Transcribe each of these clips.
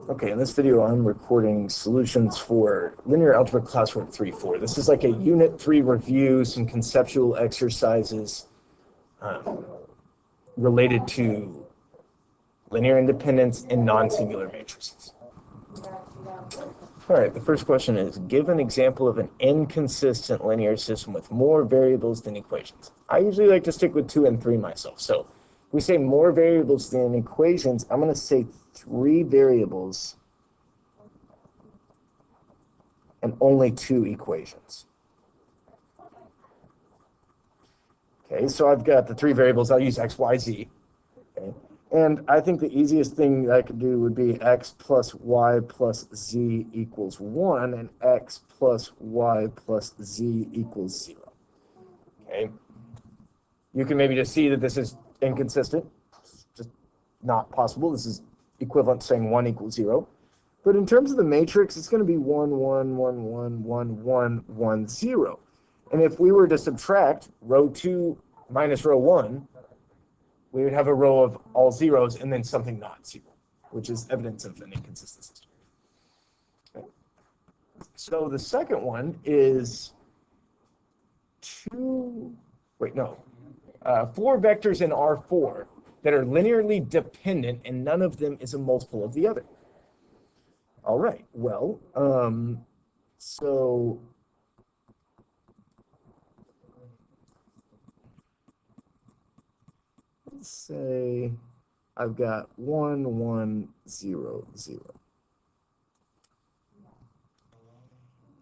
Okay, in this video, I'm recording solutions for Linear Algebra Classwork 3-4. This is like a Unit 3 review, some conceptual exercises related to linear independence in non-singular matrices. All right, the first question is, give an example of an inconsistent linear system with more variables than equations. I usually like to stick with 2 and 3 myself. So if we say more variables than equations, I'm going to say 3 variables and only 2 equations. Okay, so I've got the 3 variables. I'll use x, y, z. Okay, and I think the easiest thing that I could do would be x plus y plus z equals 1, and x plus y plus z equals 0. Okay, you can maybe just see that this is inconsistent. It's just not possible. This is equivalent to saying 1 equals 0. But in terms of the matrix, it's going to be 1, 1, 1, 1, 1, 1, 1, 0. And if we were to subtract row 2 minus row 1, we would have a row of all zeros and then something not 0, which is evidence of an inconsistent system. Okay. So the second one is 4 vectors in R4 that are linearly dependent, and none of them is a multiple of the other. All right, well, so let's say I've got 1, 1, 0, 0.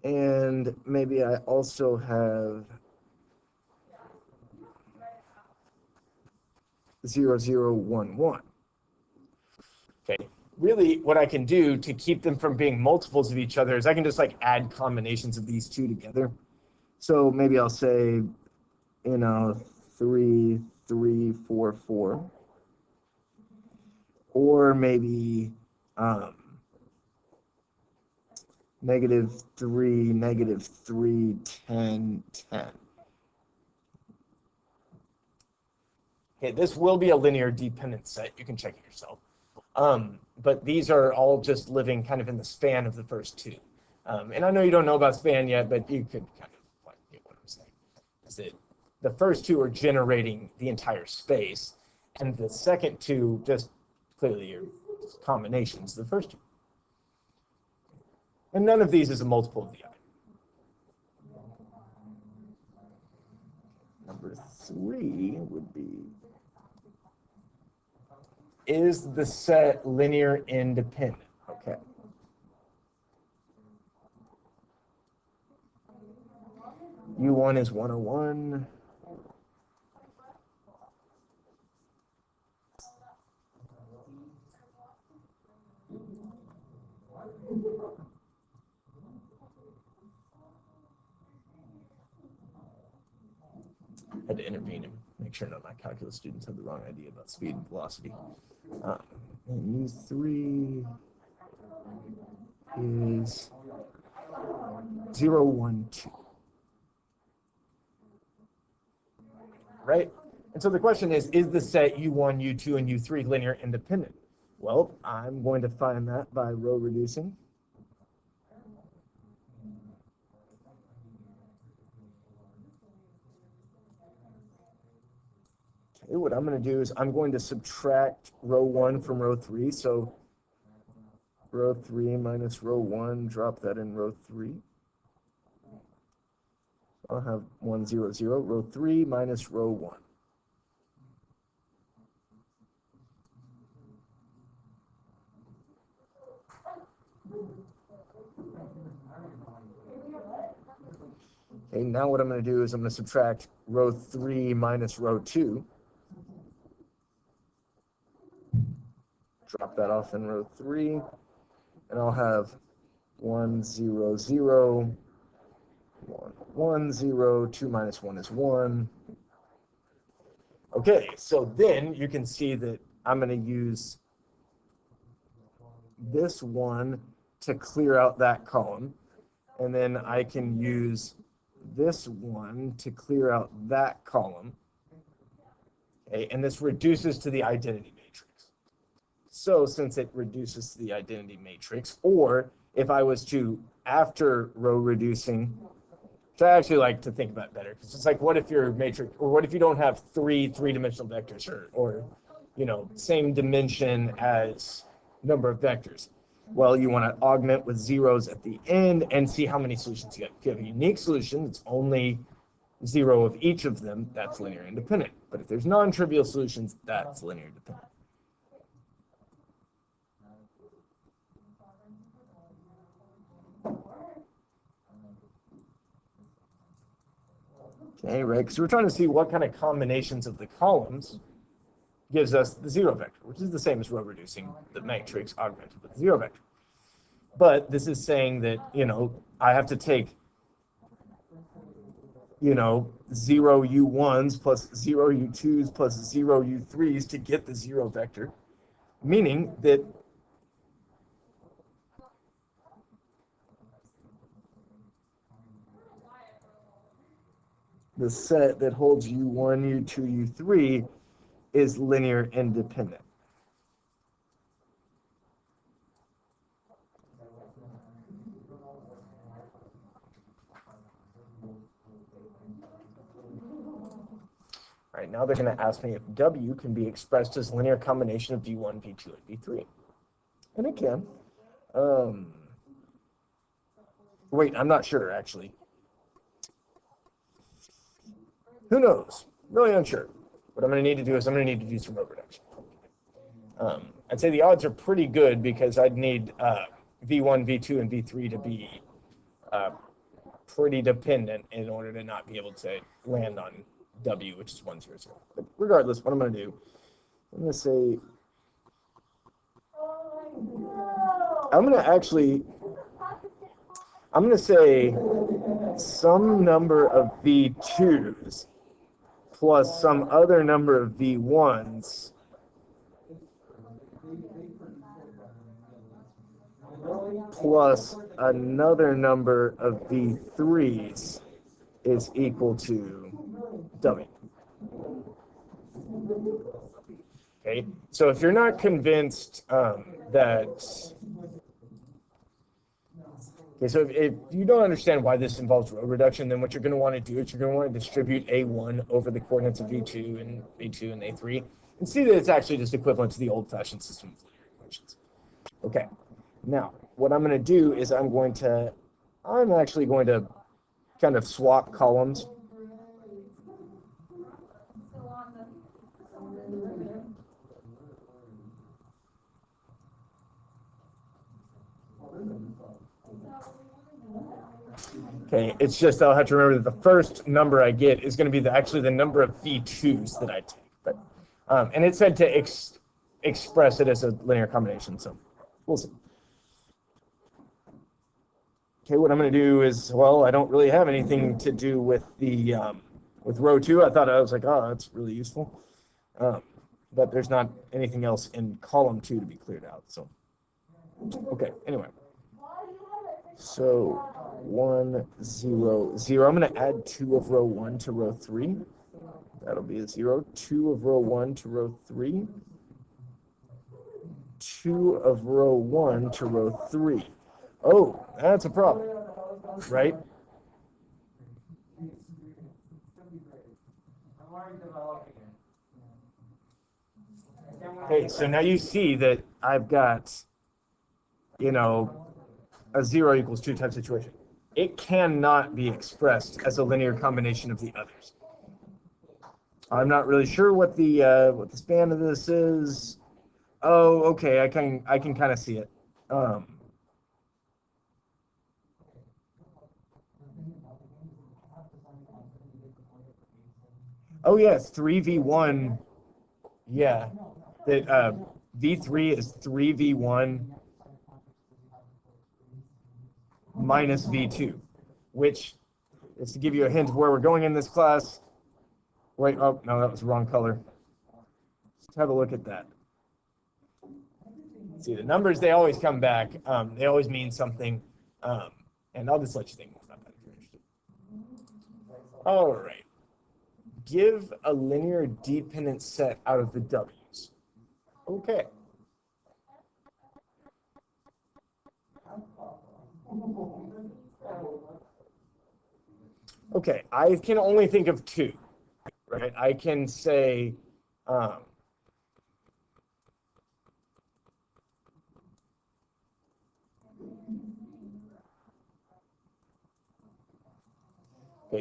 And maybe I also have 0, 0, 1, 1. Okay, really what I can do to keep them from being multiples of each other is I can just like add combinations of these two together. So maybe I'll say, 3, 3, 4, 4. Or maybe -3, -3, 10, 10. Okay, this will be a linear dependent set. You can check it yourself. But these are all just living kind of in the span of the first 2. And I know you don't know about span yet, but you could kind of get what I'm saying. Is that the first 2 are generating the entire space, and the second 2 just clearly are combinations of the first 2. And none of these is a multiple of the other. Number 3 would be, is the set linear independent? Okay. U1 is 101. Had to intervene and make sure none of my calculus students had the wrong idea about speed and velocity. And U3 is 0, 1, 2. Right? And so the question is the set U1, U2, and U3 linear independent? Well, I'm going to find that by row reducing. Okay, what I'm going to do is I'm going to subtract row 1 from row 3. So row 3 minus row 1, drop that in row 3. I'll have 1, 0, 0, row 3 minus row 1. Okay, now what I'm going to do is I'm going to subtract row 3 minus row 2. Drop that off in row 3. And I'll have 1, 0, 0, 1, 1, 0, 2 minus 1 is 1. Okay, so then you can see that I'm going to use this one to clear out that column. And then I can use this one to clear out that column. Okay, and this reduces to the identity matrix. So since it reduces to the identity matrix, or if I was to, after row reducing, which I actually like to think about better, because it's like, what if your matrix, or what if you don't have three-dimensional vectors, or same dimension as number of vectors? Well, you want to augment with zeros at the end and see how many solutions you get. If you have a unique solution, it's only zero of each of them, that's linear independent. But if there's non-trivial solutions, that's linear dependent. Okay, right? Because we're trying to see what kind of combinations of the columns gives us the zero vector, which is the same as row reducing the matrix augmented with the zero vector. But this is saying that, I have to take, zero U1s plus zero U2s plus zero U3s to get the zero vector, meaning that the set that holds U1, U2, U3 is linear independent. All right, now they're going to ask me if W can be expressed as a linear combination of V1, V2, and V3. And it can. Wait, I'm not sure, actually. Who knows? Really unsure. What I'm going to need to do is I'm going to need to do some row reduction. I'd say the odds are pretty good because I'd need V1, V2, and V3 to be pretty dependent in order to not be able to land on W, which is 1, 0, 0. But regardless, what I'm going to do, I'm going to say, I'm going to say some number of V2s plus some other number of V1s plus another number of V3s is equal to W. Okay, so if you're not convinced that... Okay, so if you don't understand why this involves row reduction, then what you're going to want to do is you're going to want to distribute A1 over the coordinates of V2 and A3 and see that it's actually just equivalent to the old-fashioned system of linear equations. Okay, now what I'm going to do is I'm actually going to kind of swap columns. Okay, it's just I'll have to remember that the first number I get is going to be actually the number of V2s that I take. But and it said to express it as a linear combination, so we'll see. Okay, what I'm going to do is, well, I don't really have anything to do with the with row 2. I was like, oh, that's really useful. But there's not anything else in column 2 to be cleared out. So, okay, anyway. So 1, 0, 0. I'm going to add 2 of row 1 to row 3. That'll be a 0. 2 of row 1 to row 3. 2 of row 1 to row 3. Oh, that's a problem, right? Okay, so now you see that I've got, a 0 equals 2 type situation. It cannot be expressed as a linear combination of the others. I'm not really sure what the span of this is. Oh, okay, I can kind of see it. Oh yes, 3v1. Yeah, that v3 is 3v1 minus v2, which is to give you a hint of where we're going in this class. Wait, oh no, that was the wrong color. Let's have a look at that. See, the numbers, they always come back. They always mean something. And I'll just let you think more about that if you're interested. All right. Give a linear dependent set out of the W's. Okay. Okay, I can only think of two, right? I can say, okay,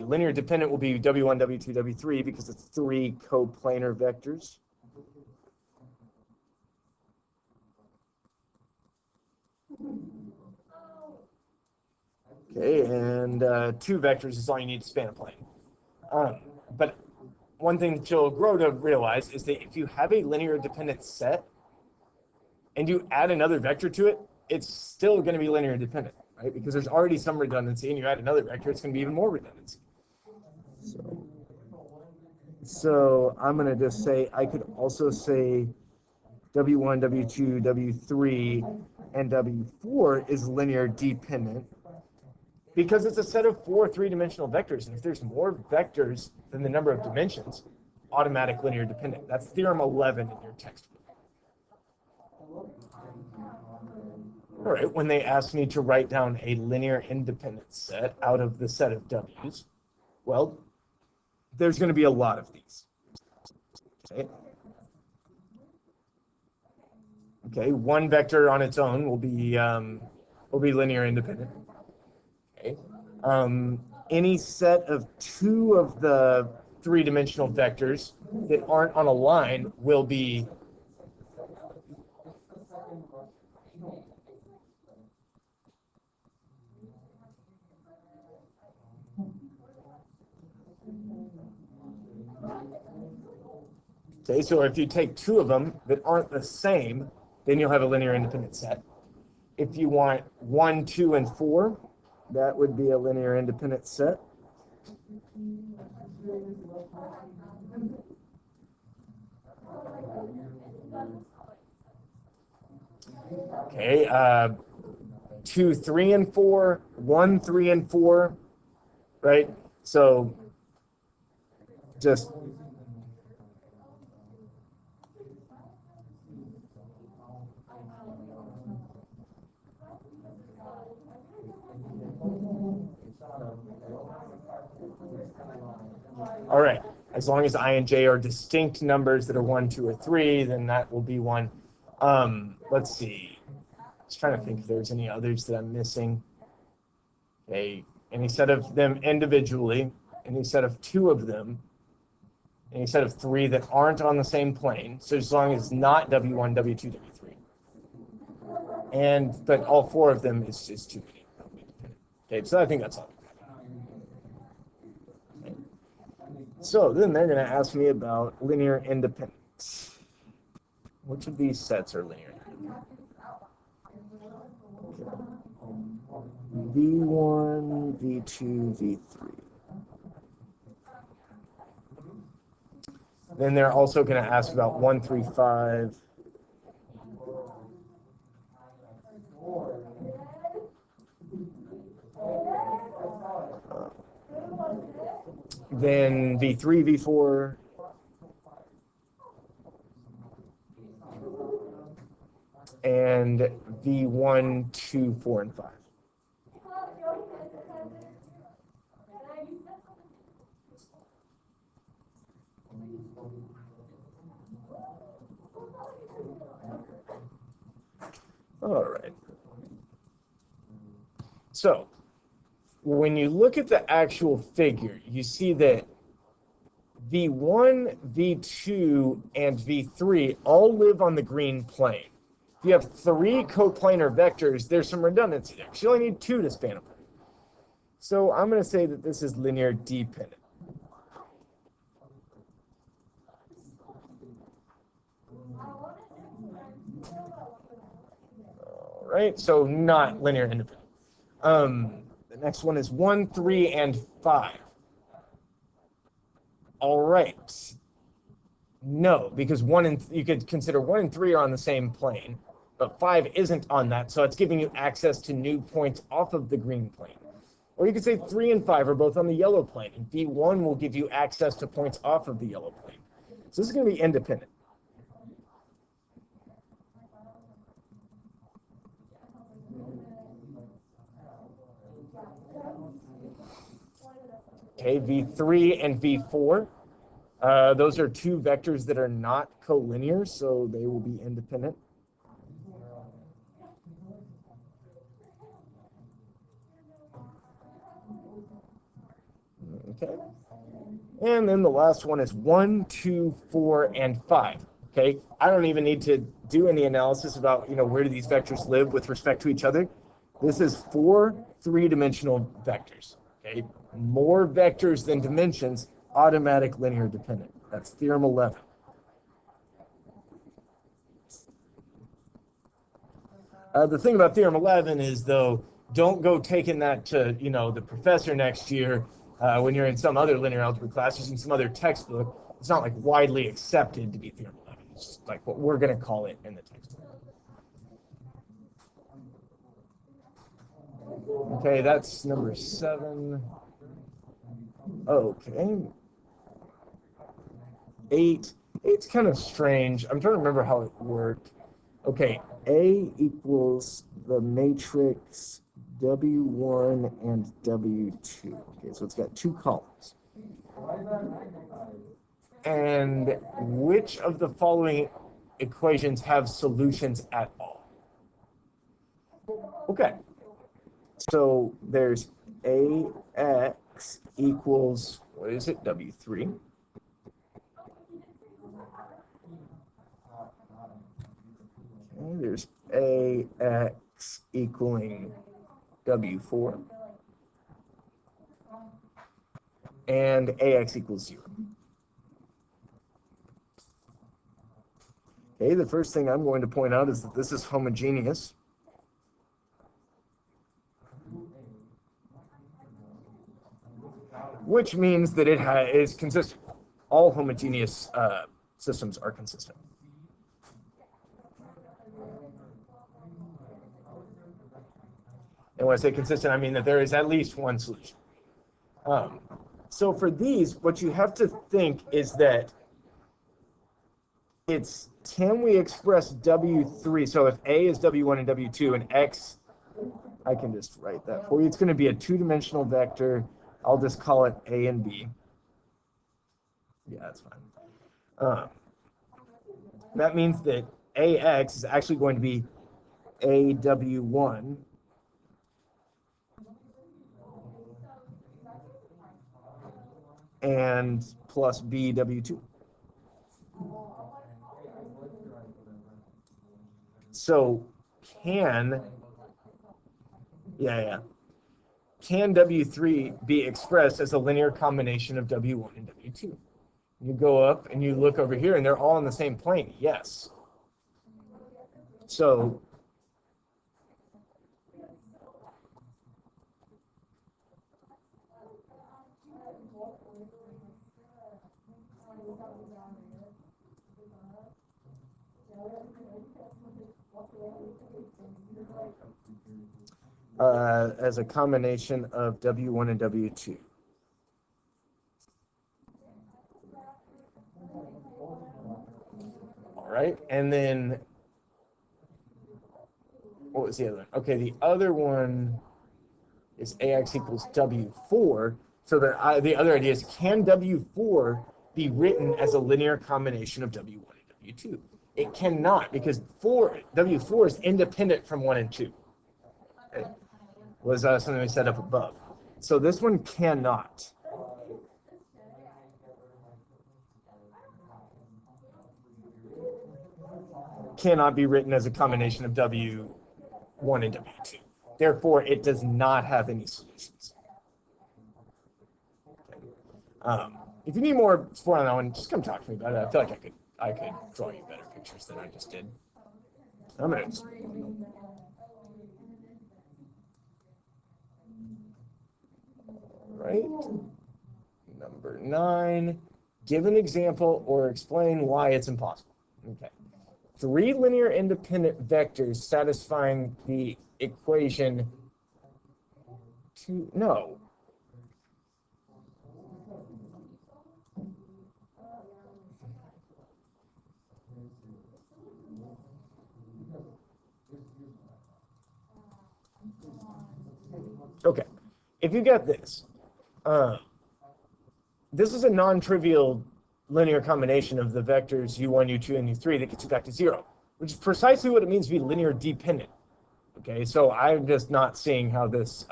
linear dependent will be W1, W2, W3 because it's three coplanar vectors. Okay, and two vectors is all you need to span a plane. But one thing that you'll grow to realize is that if you have a linear dependent set and you add another vector to it, it's still going to be linear dependent, right? Because there's already some redundancy, and you add another vector, it's going to be even more redundancy. So I'm going to just say, I could also say W1, W2, W3, and W4 is linear dependent because it's a set of four three-dimensional vectors. And if there's more vectors than the number of dimensions, automatic linear dependent. That's theorem 11 in your textbook. All right, when they ask me to write down a linear independent set out of the set of W's, well, there's going to be a lot of these. Okay, one vector on its own will be linear independent. Okay, any set of two of the three-dimensional vectors that aren't on a line will be okay. So if you take two of them that aren't the same, then you'll have a linear independent set. If you want 1, 2, and 4, that would be a linear independent set. Okay, 2, 3, and 4, 1, 3, and 4, right? So just all right. As long as I and J are distinct numbers that are 1, 2, or 3, then that will be one. Let's see. Just trying to think if there's any others that I'm missing. Okay, any set of them individually, any set of two of them, any set of three that aren't on the same plane. So as long as it's not W1, W2, W3. But all four of them is too many. Okay, so I think that's all. So then they're going to ask me about linear independence. Which of these sets are linear? V1, V2, V3. Then they're also going to ask about 1, 3, 5. Then V3, V4. And V1, 2, 4, and 5. All right. So when you look at the actual figure, you see that V1, V2, and V3 all live on the green plane. If you have three coplanar vectors, there's some redundancy there. You only need two to span a plane. So I'm going to say that this is linear dependent. All right, so not linear independent. The next one is 1, 3, and 5. All right. No, because you could consider 1 and 3 are on the same plane, but 5 isn't on that, so it's giving you access to new points off of the green plane. Or you could say 3 and 5 are both on the yellow plane, and V1 will give you access to points off of the yellow plane. So this is going to be independent. Okay, v3 and v4. Those are two vectors that are not collinear, so they will be independent. Okay. And then the last one is 1, 2, 4, and 5. Okay. I don't even need to do any analysis about, where do these vectors live with respect to each other. This is 4 three-dimensional vectors. Okay. More vectors than dimensions, automatic linear dependent. That's theorem 11. The thing about theorem 11 is, though, don't go taking that to, the professor next year when you're in some other linear algebra class using some other textbook. It's not like widely accepted to be theorem 11. It's just like what we're going to call it in the textbook. Okay, that's number 7. Okay. 8. 8's kind of strange. I'm trying to remember how it worked. Okay, A equals the matrix W1 and W2. Okay, so it's got 2 columns. And which of the following equations have solutions at all? Okay, so there's AX equals, what is it, W3. Okay, there's AX equaling W4. And AX equals 0. Okay, the first thing I'm going to point out is that this is homogeneous. Which means that it is consistent. All homogeneous systems are consistent. And when I say consistent, I mean that there is at least one solution. So for these, what you have to think is that can we express W3? So if A is W1 and W2 and X, I can just write that for you. It's going to be a 2-dimensional vector. I'll just call it A and B. Yeah, that's fine. That means that AX is actually going to be AW1 and plus BW2. So can W3 be expressed as a linear combination of W1 and W2? You go up and you look over here and they're all on the same plane. Yes. So as a combination of W1 and W2. All right, and then what was the other one? Okay, the other one is AX equals W4. So the other idea is, can W4 be written as a linear combination of W1 and W2? It cannot, because W4 is independent from 1 and 2. It was something we set up above. So this one cannot. Cannot be written as a combination of W1 and W2. Therefore, it does not have any solutions. Okay. If you need more support on that one, just come talk to me about it. I feel like I could draw you better pictures than I just did. I'm gonna right. Number 9. Give an example or explain why it's impossible. Okay. 3 linear independent vectors satisfying the equation no. Okay. If you get this, this is a non-trivial linear combination of the vectors u1, u2, and u3 that gets you back to 0, which is precisely what it means to be linear dependent. Okay, so I'm just not seeing how this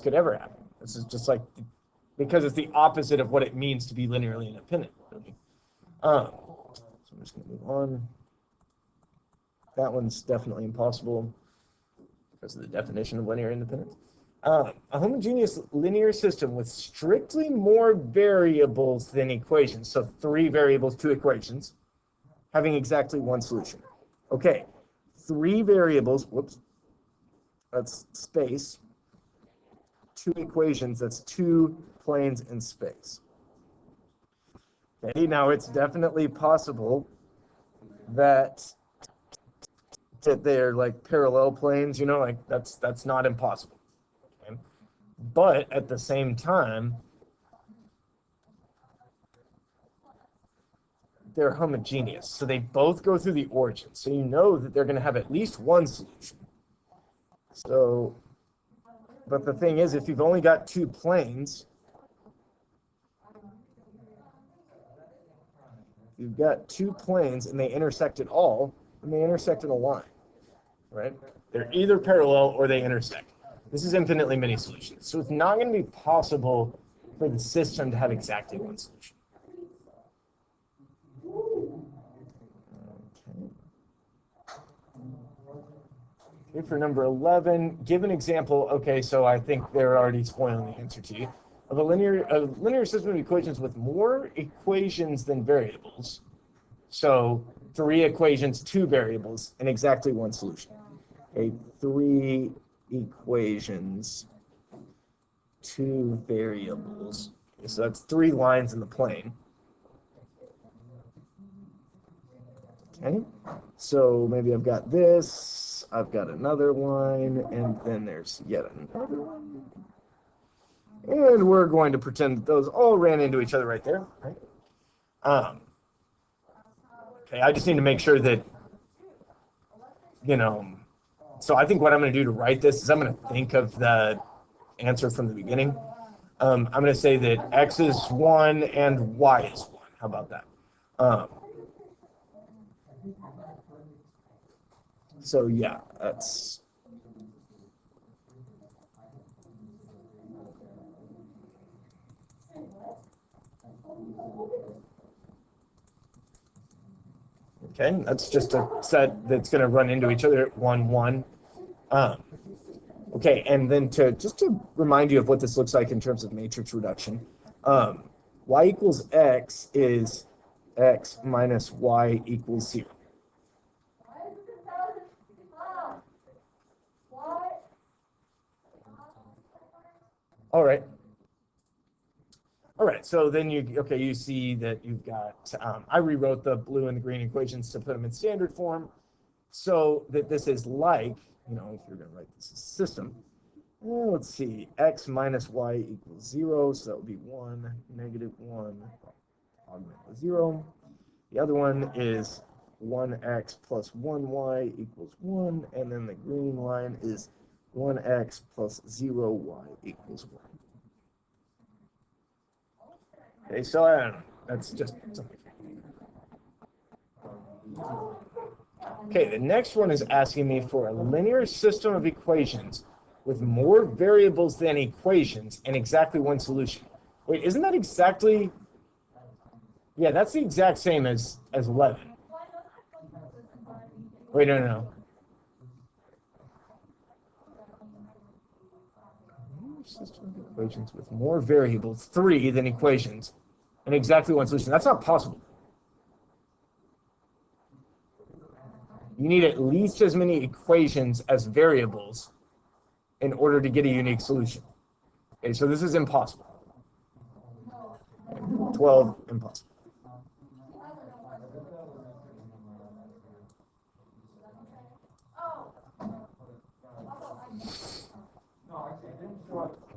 could ever happen. This is just like, because it's the opposite of what it means to be linearly independent. So I'm just going to move on. That one's definitely impossible because of the definition of linear independence. A homogeneous linear system with strictly more variables than equations, so 3 variables, 2 equations, having exactly 1 solution. Okay, 3 variables, whoops, that's space, 2 equations, that's 2 planes in space. Okay, now it's definitely possible that they're like parallel planes, you know, like that's not impossible. Okay? But at the same time, they're homogeneous. So they both go through the origin. So you know that they're going to have at least 1 solution. So, but the thing is, if you've only got 2 planes, you've got 2 planes and they intersect at all, and they intersect in a line, right? They're either parallel or they intersect. This is infinitely many solutions. So it's not going to be possible for the system to have exactly 1 solution. Okay, for number 11, give an example. Okay, so I think they're already spoiling the answer to you. Of a linear system of equations with more equations than variables. So 3 equations, 2 variables, and exactly 1 solution. Okay, 3 equations, 2 variables. Okay, so that's 3 lines in the plane. Okay, so maybe I've got this, I've got another line, and then there's yet another one. And we're going to pretend that those all ran into each other right there. Right? Okay, I just need to make sure that, you know, so I think what I'm going to do to write this is I'm going to think of the answer from the beginning. I'm going to say that x is 1 and y is 1. How about that? So yeah, that's... Okay, that's just a set that's going to run into each other at 1, 1. Okay, and then just to remind you of what this looks like in terms of matrix reduction, y equals x is x minus y equals 0. All right. All right, so then you see that you've got, I rewrote the blue and the green equations to put them in standard form so that this is like, you know, if you're going to write this as system, well, let's see, x minus y equals 0, so that would be 1, negative 1, augment with 0. The other one is 1x plus 1y equals 1, and then the green line is 1x plus 0y equals 1. Okay, so I don't know. That's just something. Okay, the next one is asking me for a linear system of equations with more variables than equations and exactly 1 solution. Wait, isn't that exactly... Yeah, that's the exact same as 11. Wait, no. System of equations with more variables, 3 than equations, and exactly 1 solution. That's not possible. You need at least as many equations as variables in order to get a unique solution. Okay, so this is impossible. 12, impossible.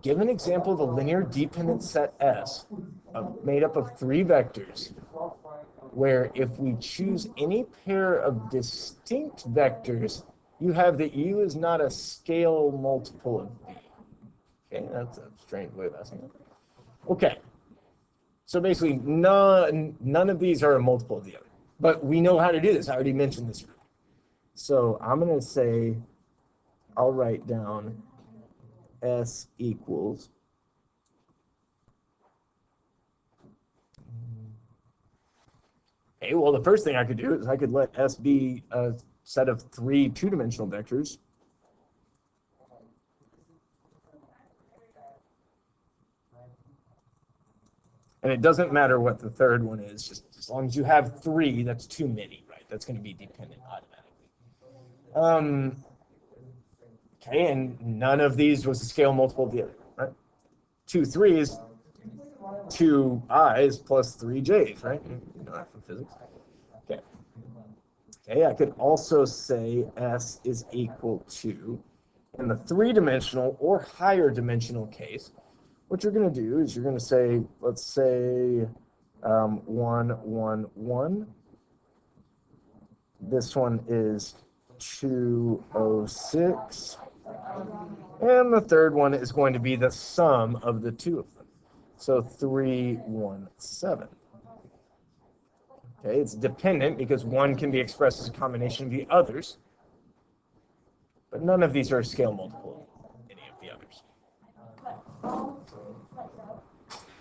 Give an example of a linear dependent set S made up of 3 vectors, where if we choose any pair of distinct vectors, you have that U is not a scale multiple of V. Okay, that's a strange way of asking it. Okay. So basically, none of these are a multiple of the other. But we know how to do this. I already mentioned this. So I'm going to say, I'll write down S equals. Okay, well, the first thing I could do is I could let S be a set of 3 two-dimensional vectors. And it doesn't matter what the third one is, just as long as you have 3, that's too many, right? That's going to be dependent automatically. Okay, and none of these was a scale multiple of the other, right? 2 3's, 2 i's plus 3 j's, right? You know that from physics. Okay. Okay, I could also say S is equal to, in the 3-dimensional or higher dimensional case, what you're going to do is you're going to say, let's say 1, 1, 1. This one is 206. And the third one is going to be the sum of the 2 of them. So 317. Okay, it's dependent because 1 can be expressed as a combination of the others. But none of these are a scale multiple of any of the others.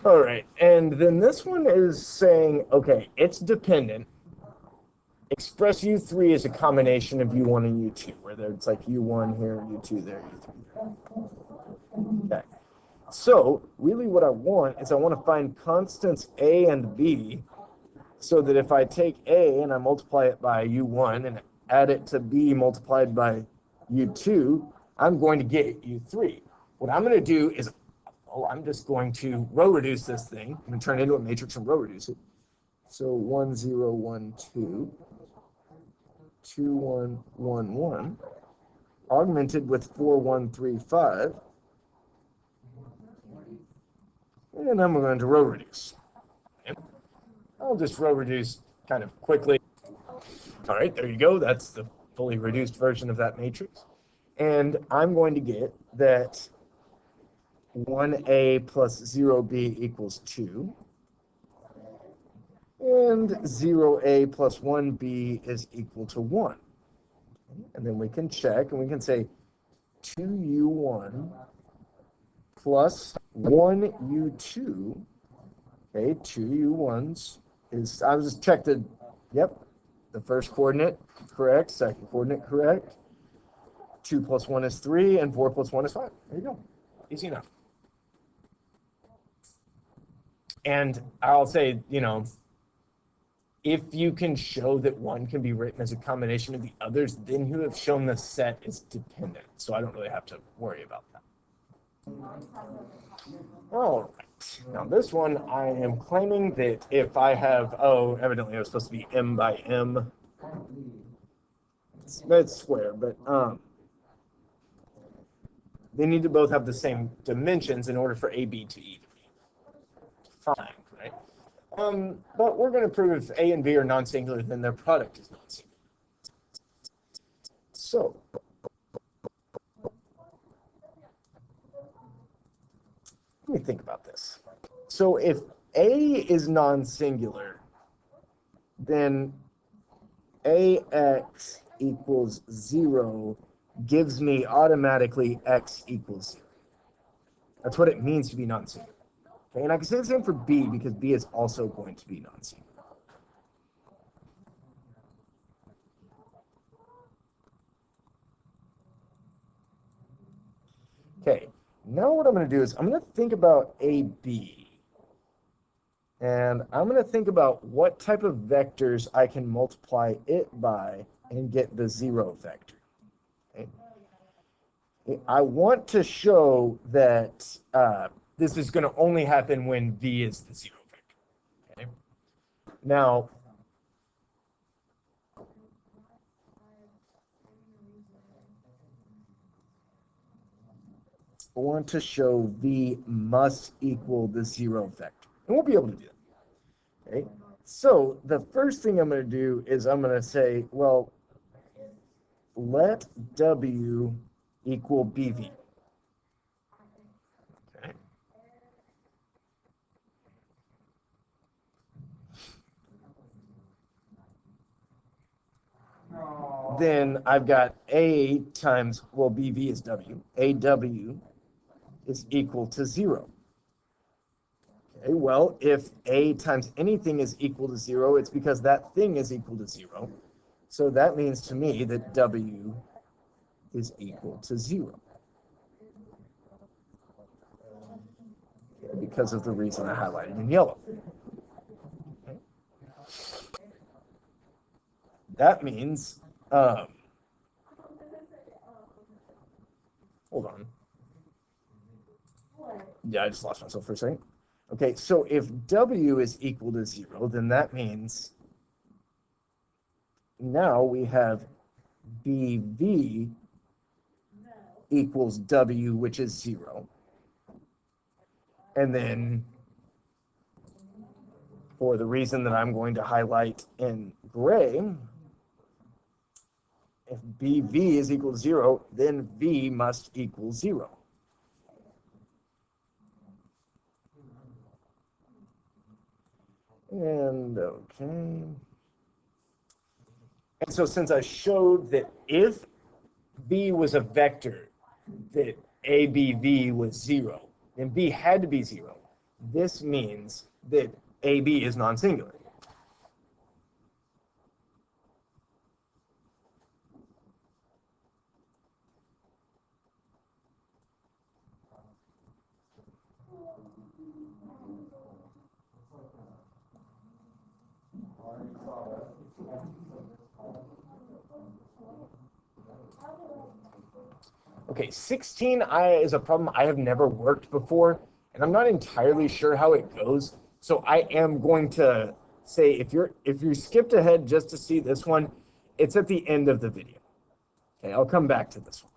All right, and then this one is saying, okay, it's dependent. Express U3 as a combination of U1 and U2, where it's like U1 here, U2 there, U3 there. Okay. So really what I want is I want to find constants A and B so that if I take A and I multiply it by U1 and add it to B multiplied by U2, I'm going to get U3. What I'm going to do is, I'm just going to row reduce this thing. I'm going to turn it into a matrix and row reduce it. So 1, 0, 1, 2, 2, 1, 1, 1, augmented with 4, 1, 3, 5. And I'm going to row reduce. I'll just row reduce kind of quickly. All right, there you go. That's the fully reduced version of that matrix. And I'm going to get that 1a plus 0b equals 2. And 0a plus 1b is equal to 1. And then we can check, and we can say 2u1 plus 1u2. Okay, 2u1s is, I was just checked the, yep, the first coordinate correct, second coordinate correct. 2 plus 1 is 3, and 4 plus 1 is 5. There you go. Easy enough. And I'll say, you know, if you can show that one can be written as a combination of the others, then you have shown the set is dependent. So I don't really have to worry about that. All right. Now this one, I am claiming that if I have, oh, evidently it was supposed to be m by m. It's square, but they need to both have the same dimensions in order for AB to E to be defined, right? But we're going to prove if A and B are non-singular, then their product is non-singular. So, let me think about this. So if A is non-singular, then AX equals 0 gives me automatically X equals 0. That's what it means to be non-singular. Okay, and I can say the same for B because B is also going to be non-singular. Okay, now what I'm going to do is I'm going to think about AB. And I'm going to think about what type of vectors I can multiply it by and get the 0 vector. Okay. I want to show that this is going to only happen when V is the 0 vector. Okay. Now, I want to show V must equal the 0 vector. And we'll be able to do that. Okay. So the first thing I'm going to do is I'm going to say, well, let W equal BV. Okay. then I've got A times, well, BV is W. AW is equal to 0. Okay, well, if A times anything is equal to 0, it's because that thing is equal to 0. So that means to me that W is equal to 0. Okay, because of the reason I highlighted in yellow. Okay. That means, hold on. Yeah, I just lost myself for a second. Okay, so if W is equal to 0, then that means now we have BV equals W, which is 0. And then for the reason that I'm going to highlight in gray, if BV is equal to 0, then V must equal 0. And okay. And so since I showed that if B was a vector, that ABV was 0, then B had to be 0. This means that AB is non-singular. Okay, 16 is a problem I have never worked before, and I'm not entirely sure how it goes. So I am going to say if you skipped ahead just to see this one, it's at the end of the video. Okay, I'll come back to this one.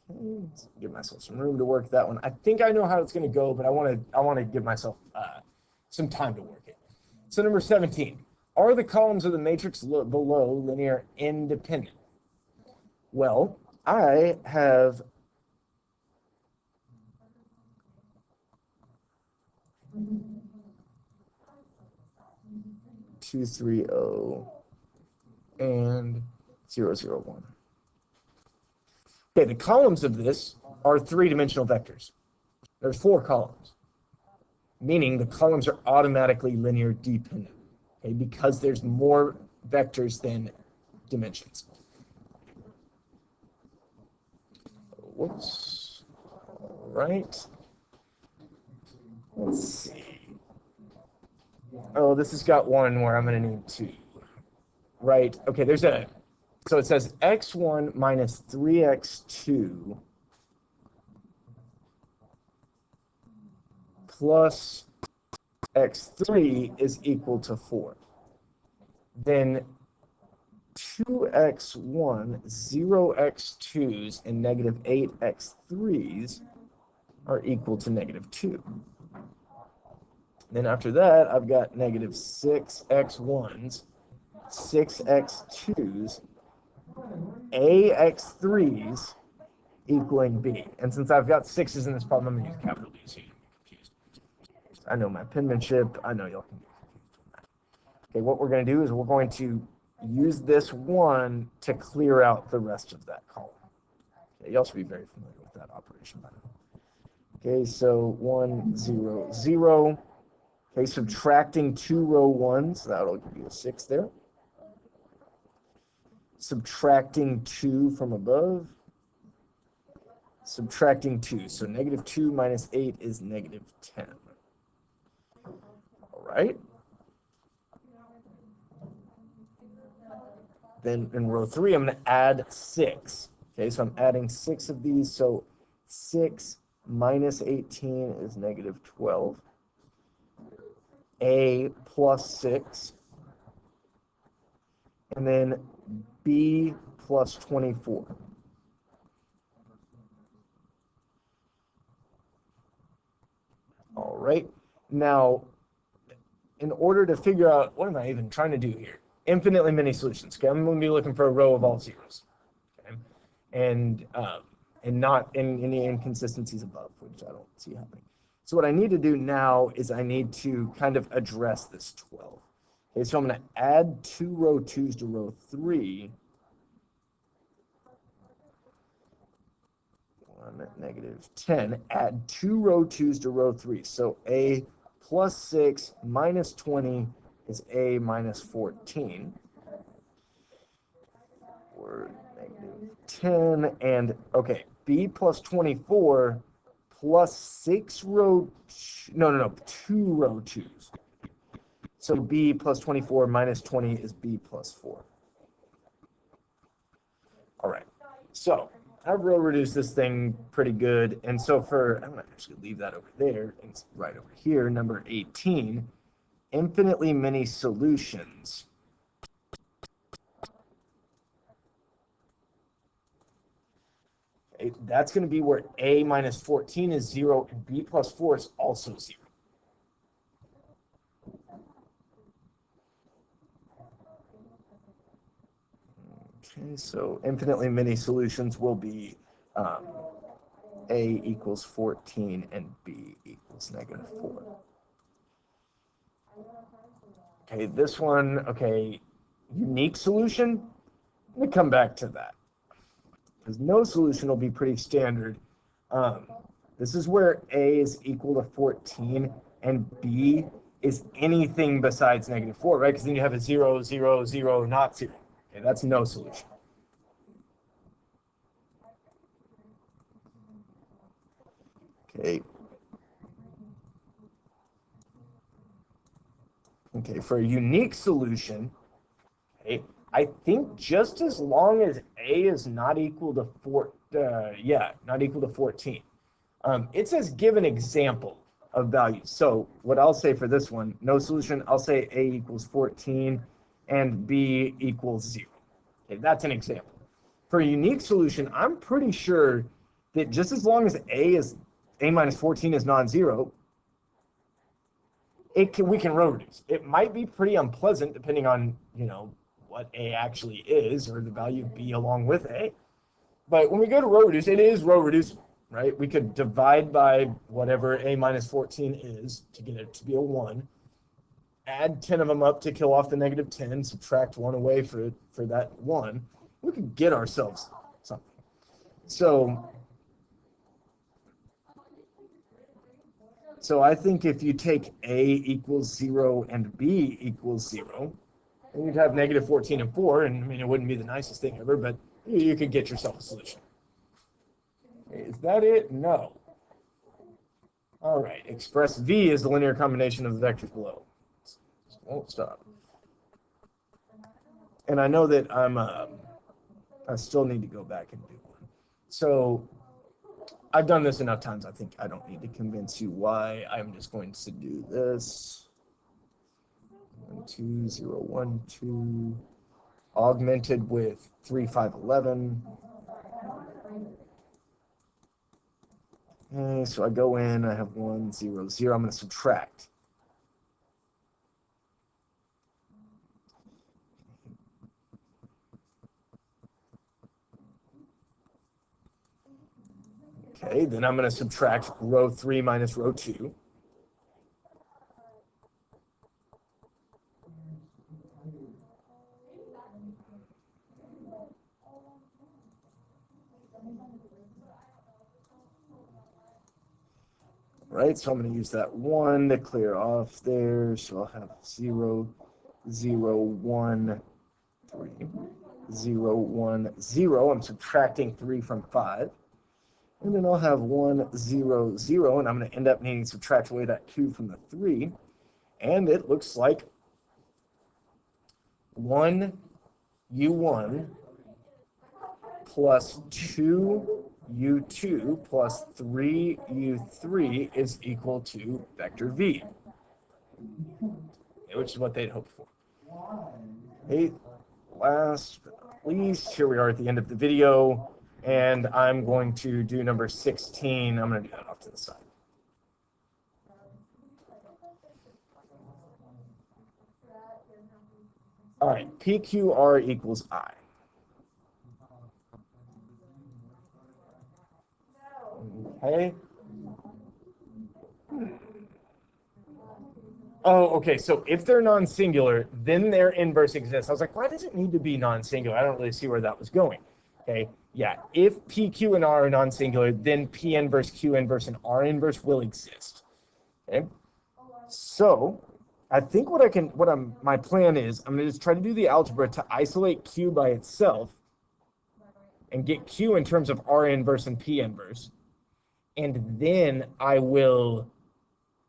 Okay, let's give myself some room to work that one. I think I know how it's going to go, but I want to give myself some time to work it. So number 17, are the columns of the matrix below linear independent? Well, I have 230 and 001. Okay, the columns of this are three-dimensional vectors. There's 4 columns, meaning the columns are automatically linear dependent, okay, because there's more vectors than dimensions. Whoops. All right. Let's see. Oh, this has got one where I'm going to need to write. Okay, so it says x1 minus 3x2 plus x3 is equal to 4. Then 2x1, 0x2s, and negative 8x3s are equal to negative 2. Then after that, I've got negative 6x1s, 6x2s, ax3s equaling b. And since I've got 6's in this problem, I'm going to use capital B so you don't get confused. I know my penmanship. I know y'all can get confused with that. Okay, what we're going to do is we're going to use this 1 to clear out the rest of that column. Okay, y'all should be very familiar with that operation by now. Okay, so 1, 0, 0. Okay, subtracting 2 row 1s, that'll give you a 6 there. Subtracting 2 from above. Subtracting 2. So negative 2 minus 8 is negative 10. All right. Then in row 3, I'm going to add 6. Okay, so I'm adding 6 of these. So 6 minus 18 is negative 12. A plus 6. And then B plus 24. All right. Now, in order to figure out, what am I even trying to do here? Infinitely many solutions. Okay, I'm going to be looking for a row of all zeros. Okay, and not in any inconsistencies above, which I don't see happening. So what I need to do now is I need to kind of address this 12. Okay, so I'm going to add 2 row 2's to row 3. 1, negative 10. Add 2 row 2's to row 3. So a plus 6 minus 20 is a minus 14. Or negative 10. And, okay, b plus 24 plus 6 row, no, 2 row 2's. So b plus 24 minus 20 is b plus 4. All right, so I've row reduced this thing pretty good. And so I'm going to actually leave that over there. It's right over here, number 18, infinitely many solutions. That's going to be where a minus 14 is 0 and b plus 4 is also 0. Okay, so infinitely many solutions will be a equals 14 and b equals negative 4. Okay, this one, okay, unique solution. Let me come back to that, because no solution will be pretty standard. This is where a is equal to 14 and b is anything besides negative 4, right? Because then you have a 0, 0, 0, not 0. Okay, that's no solution. Okay. Okay, for a unique solution, okay, I think just as long as a is not equal to 4, not equal to 14. It says give an example of values. So what I'll say for this one, no solution, I'll say a equals 14 and b equals 0. Okay, that's an example. For a unique solution, I'm pretty sure that just as long as a minus 14 is non-zero, we can row reduce. It might be pretty unpleasant depending on, what a actually is, or the value of b along with a. But when we go to row reduce, it is row reducible, right? We could divide by whatever a minus 14 is to get it to be a 1, add 10 of them up to kill off the negative 10, subtract 1 away for that 1. We could get ourselves something. So I think if you take a equals 0 and b equals 0, then you'd have negative 14 and 4, and I mean, it wouldn't be the nicest thing ever, but you could get yourself a solution. Is that it? No. All right, express v is the linear combination of the vectors below. Just won't stop. And I know that I still need to go back and do one. So I've done this enough times, I think I don't need to convince you why. I'm just going to do this. 1, 2, 0, 1, 2, augmented with 3, 5, 11. Okay, so I go in, I have 1, 0, 0. I'm going to subtract. Okay, then I'm going to subtract row 3 minus row 2. Right, so I'm going to use that 1 to clear off there. So I'll have 0, 0, 1, 3, 0, 1, 0. I'm subtracting 3 from 5. And then I'll have 1, 0, 0. And I'm going to end up needing to subtract away that 2 from the 3. And it looks like 1 u1 plus 2 u2 plus 3 u3 is equal to vector v, which is what they'd hoped for. Okay, last but not least, here we are at the end of the video, and I'm going to do number 16. I'm going to do that off to the side. All right, PQR equals I. Okay. Oh, okay. So if they're non-singular, then their inverse exists. I was like, why does it need to be non-singular? I don't really see where that was going. Okay. Yeah. If P, Q, and R are non-singular, then P inverse, Q inverse, and R inverse will exist. Okay. So I think my plan is, I'm gonna just try to do the algebra to isolate Q by itself and get Q in terms of R inverse and P inverse. And then I will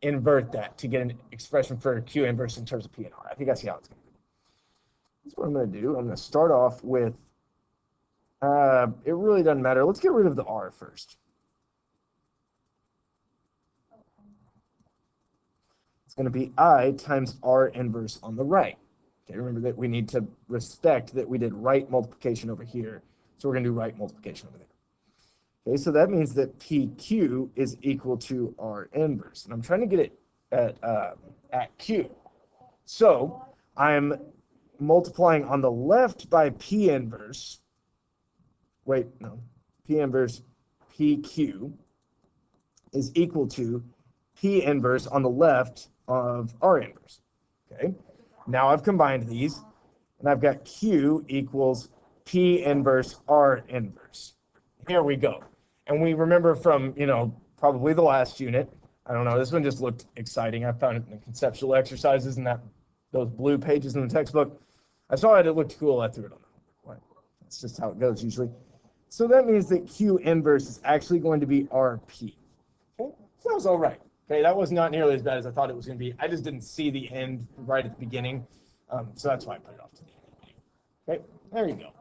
invert that to get an expression for Q inverse in terms of P and R. I think I see how it's going to be. That's what I'm going to do. I'm going to start off with, it really doesn't matter. Let's get rid of the R first. It's going to be I times R inverse on the right. Okay, remember that we need to respect that we did right multiplication over here. So we're going to do right multiplication over there. Okay, so that means that PQ is equal to R inverse. And I'm trying to get it at Q. So I'm multiplying on the left by P inverse. Wait, no. P inverse PQ is equal to P inverse on the left of R inverse. Okay. Now I've combined these, and I've got Q equals P inverse R inverse. Here we go. And we remember from, probably the last unit. I don't know. This one just looked exciting. I found it in the conceptual exercises and those blue pages in the textbook. I saw it. It looked cool. I threw it on the homework. That's just how it goes usually. So that means that Q inverse is actually going to be RP. Okay, so that was all right. Okay, that was not nearly as bad as I thought it was going to be. I just didn't see the end right at the beginning, so that's why I put it off to the end. Okay, there you go.